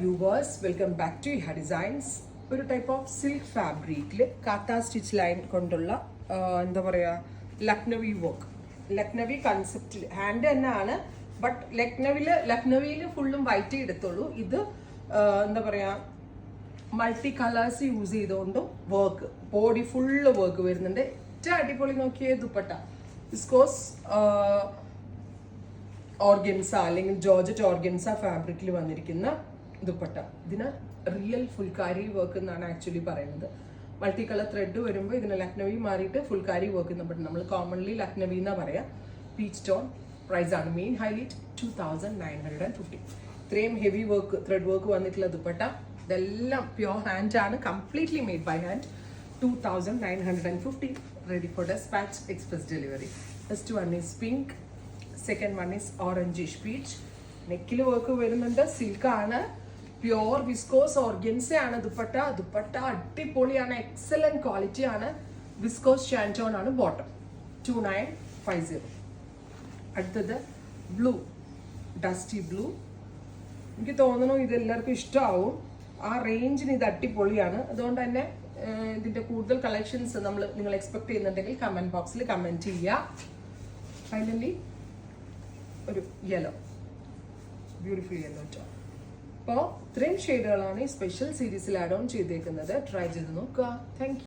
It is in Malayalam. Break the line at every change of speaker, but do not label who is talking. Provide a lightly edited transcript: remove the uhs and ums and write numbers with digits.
Viewers, welcome back to Iha designs. ഒരു ടൈപ്പ് ഓഫ് സിൽക്ക് ഫാബ്രിക്കിൽ കാത്ത സ്റ്റിച്ച് ലൈൻ കൊണ്ടുള്ള എന്താ പറയുക, ലക്നവി വർക്ക്, ലക്നവി കൺസെപ്റ്റിൽ ഹാൻഡ് തന്നെയാണ്. ബട്ട് ലക്നവിയിൽ ഫുള്ളും വൈറ്റ് എടുത്തുള്ളൂ. ഇത് എന്താ പറയുക, മൾട്ടി കളേഴ്സ് യൂസ് ചെയ്തുകൊണ്ടും വർക്ക്, ബോഡി ഫുള്ള് വർക്ക് വരുന്നുണ്ട്. ഏറ്റവും അടിപൊളി നോക്കിയേ ദുപ്പട്ട, വിസ്കോസ് ഓർഗൻസ അല്ലെങ്കിൽ ജോർജറ്റ് ഓർഗൻസ ഫാബ്രിക്കിൽ വന്നിരിക്കുന്ന ദുപ്പട്ട. ഇതിന് റിയൽ ഫുൾക്കാരി വർക്ക് എന്നാണ് ആക്ച്വലി പറയുന്നത്. മൾട്ടി കളർ ത്രെഡ് വരുമ്പോൾ ഇതിന് ലക്നവി മാറിയിട്ട് ഫുൾക്കാരി വർക്ക് എന്ന് പറയും. നമ്മൾ കോമൺലി ലക്നവി എന്നാ പറയാ. പീച്ച് ടോൺ പ്രൈസ് ആണ് മെയിൻ ഹൈലൈറ്റ്, 2950. ഇത്രയും ഹെവി വർക്ക്, ത്രെഡ് വർക്ക് വന്നിട്ടുള്ള ദുപ്പട്ട. ഇതെല്ലാം പ്യോർ ഹാൻഡ് ആണ്, completely made by hand. 2950, ready for dispatch, express delivery. First one is pink, second one is orangish peach. നെക്കിൽ വർക്ക് വരുന്നുണ്ട്, സിൽക്ക് ആണ്, പ്യോർ വിസ്കോസ് ഓർഗൻസ ആണ് ദുപ്പട്ട. ദുപ്പട്ട അടിപൊളിയാണ്, എക്സലന്റ് ക്വാളിറ്റി ആണ്. വിസ്കോസ് ഷാൻറ്റോൺ ആണ് ബോട്ടം. 2950. അടുത്തത് ബ്ലൂ, ഡസ്റ്റി ബ്ലൂ. എനിക്ക് തോന്നുന്നു ഇത് എല്ലാവർക്കും ഇഷ്ടമാവും. ആ റേഞ്ചിന് ഇത് അടിപൊളിയാണ്. അതുകൊണ്ട് തന്നെ ഇതിന്റെ കൂടുതൽ കളക്ഷൻസ് നിങ്ങൾ എക്സ്പെക്ട് ചെയ്യുന്നുണ്ടെങ്കിൽ കമന്റ് ബോക്സിൽ കമന്റ് ചെയ്യുക. ഫൈനലി ഒരു യെല്ലോ, ബ്യൂട്ടിഫുൾ യെല്ലോ ടോൺ. അപ്പോൾ ഇത്രയും ഷെയ്ഡുകളാണ് ഈ സ്പെഷ്യൽ സീരീസിൽ ആഡ് ഓൺ ചെയ്തേക്കുന്നത്. ട്രൈ ചെയ്ത് നോക്കുക. Thank you.